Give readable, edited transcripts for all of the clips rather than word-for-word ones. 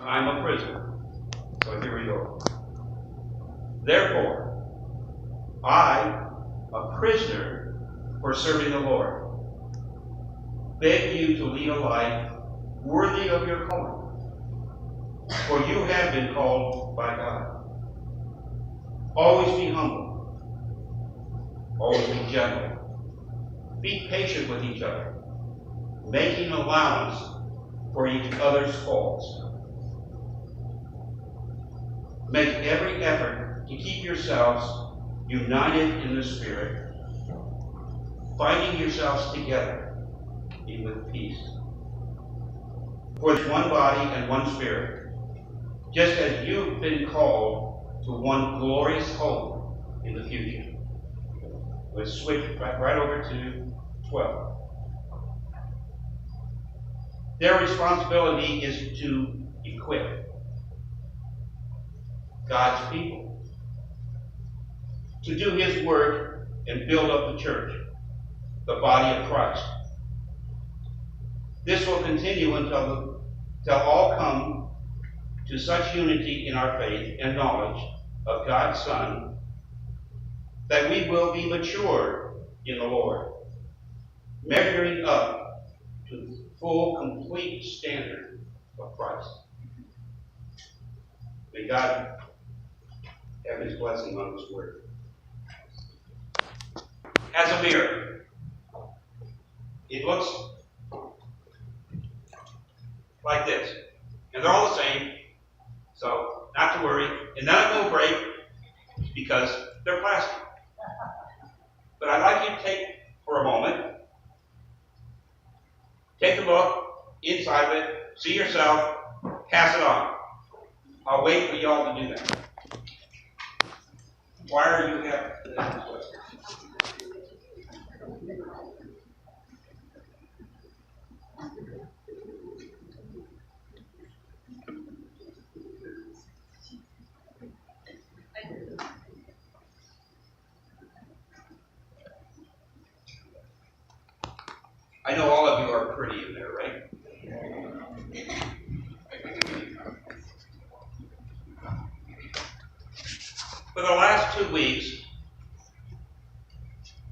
I'm a prisoner. So here we go. Therefore, I, a prisoner for serving the Lord, beg you to lead a life worthy of your calling. For you have been called by God. Always be humble. Always be gentle. Be patient with each other, making allowance for each other's faults. Make every effort to keep yourselves united in the Spirit, binding yourselves together with peace. For there's one body and one Spirit, just as you've been called to one glorious hope in the future. Let's switch right over to 12. Their responsibility is to equip God's people to do His work and build up the church, the body of Christ. This will continue until all come to such unity in our faith and knowledge of God's Son that we will be mature in the Lord, measuring up to the full, complete standard of Christ. May God have His blessing on this word. As a mirror, it looks like this. And they're all the same, so not to worry. And none of them will break because they're plastic. But I'd like you to take, for a moment, take a look inside of it, see yourself, pass it on. I'll wait for y'all to do that. Why are you having this way? I know all of you are pretty in there, right? For the last 2 weeks,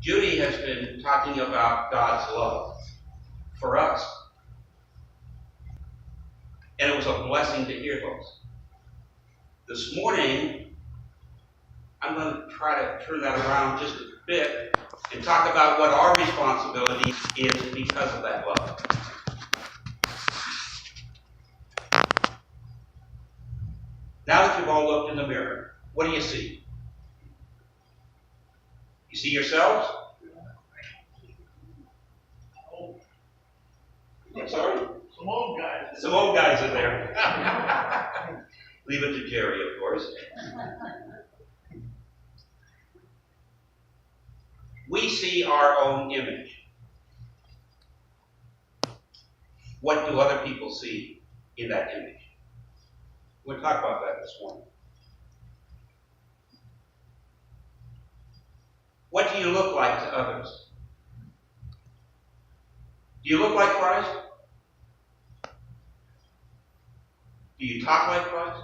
Judy has been talking about God's love for us. And it was a blessing to hear those. This morning, I'm going to try to turn that around just a bit and talk about what our responsibility is because of that love. Now that you've all looked in the mirror, what do you see? You see yourselves? I'm sorry? Some old guys. Some old guys in there. Leave it to Jerry, of course. We see our own image. What do other people see in that image? We'll talk about that this morning. What do you look like to others? Do you look like Christ? Do you talk like Christ?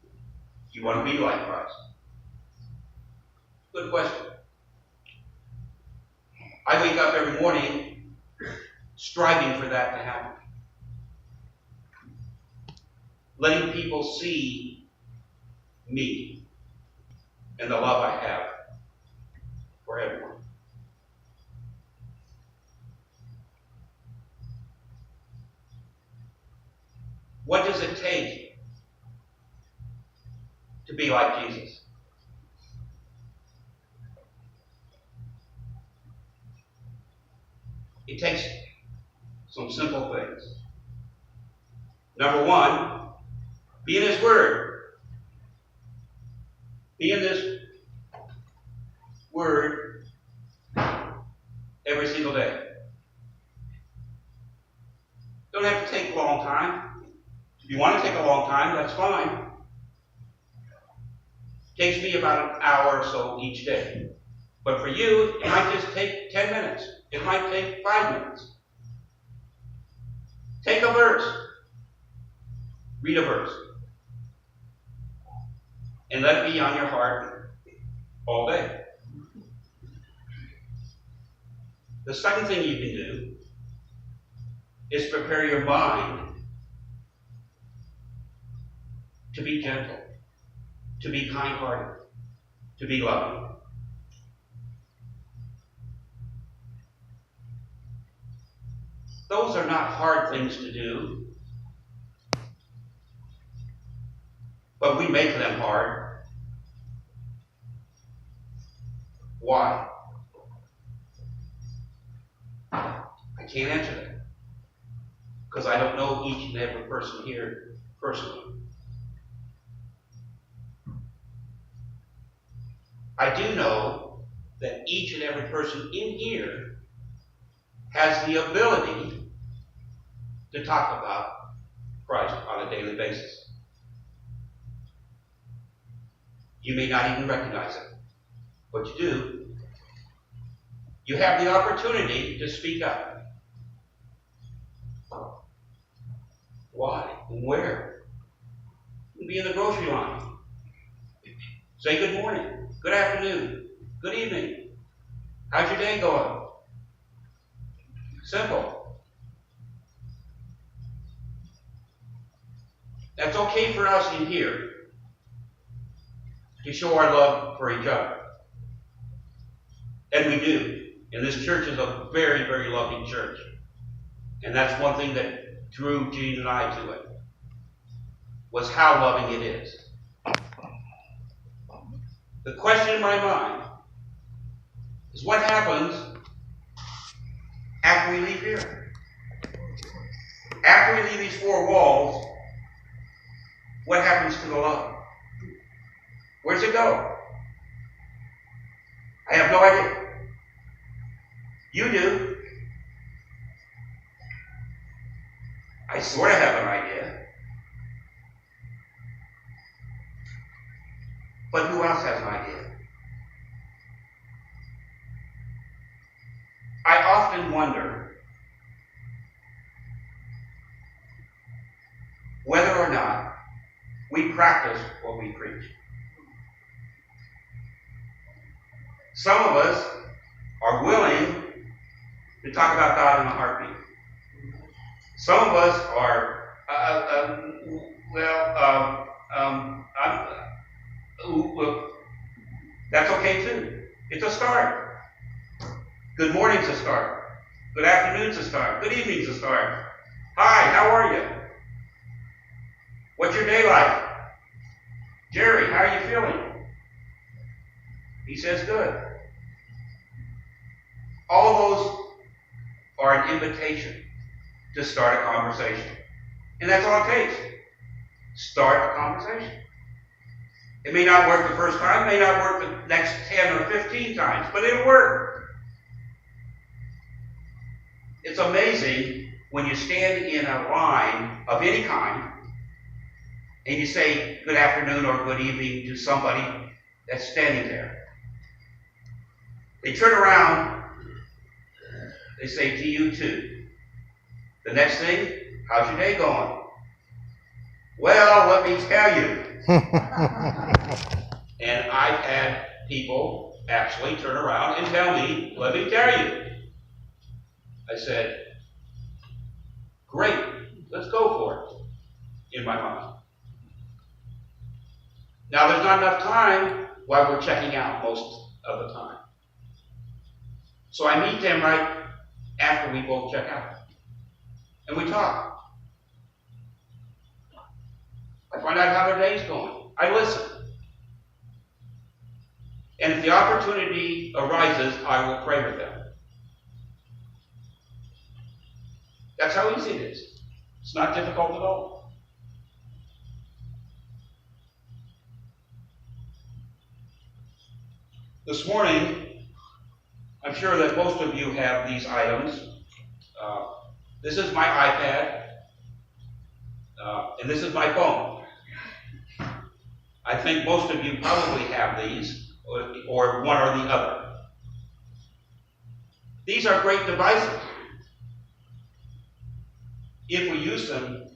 Do you want to be like Christ? Good question. I wake up every morning striving for that to happen. Letting people see me and the love I have for everyone. What does it take to be like Jesus? It takes some simple things. Number one, be in His Word. Be in this Word every single day. Don't have to take a long time. If you want to take a long time, that's fine. It takes me about an hour or so each day. But for you, it might just take 10 minutes. It might take 5 minutes. Take a verse. Read a verse. And let it be on your heart all day. The second thing you can do is prepare your mind to be gentle, to be kind-hearted, to be loving. Those are not hard things to do, but we make them hard. Why? I can't answer that, because I don't know each and every person here personally. I do know that each and every person in here has the ability to talk about Christ on a daily basis. You may not even recognize it, but you do. You have the opportunity to speak up. Why? Where? You can be in the grocery line. Say good morning, good afternoon, good evening. How's your day going? Simple. That's okay for us in here to show our love for each other. And we do. And this church is a very, very loving church. And that's one thing that drew Gene and I to it, was how loving it is. The question in my mind is, what happens after we leave here? After we leave these four walls, what happens to the love? Where's it go? I have no idea. You do. I sort of have an idea. But who else has an idea? I often wonder whether or not we practice what we preach. Some of us are willing to talk about God in a heartbeat. Some of us are, that's okay too. It's a start. Good morning's a start. Good afternoon's a start. Good evening's a start. Hi, how are you? What's your day like? Jerry, how are you feeling? He says good. All those are an invitation to start a conversation. And that's all it takes. Start a conversation. It may not work the first time, it may not work the next 10 or 15 times, but it'll work. It's amazing when you stand in a line of any kind and you say good afternoon or good evening to somebody that's standing there. They turn around, they say to you too. The next thing, how's your day going? Well, let me tell you. And I've had people actually turn around and tell me, let me tell you. I said, great, let's go for it, in my mind. Now, there's not enough time while we're checking out most of the time. So I meet them right after we both check out. And we talk. I find out how their day's going. I listen. And if the opportunity arises, I will pray with them. That's how easy it is. It's not difficult at all. This morning, I'm sure that most of you have these items. This is my iPad, and this is my phone. I think most of you probably have these, or one or the other. These are great devices if we use them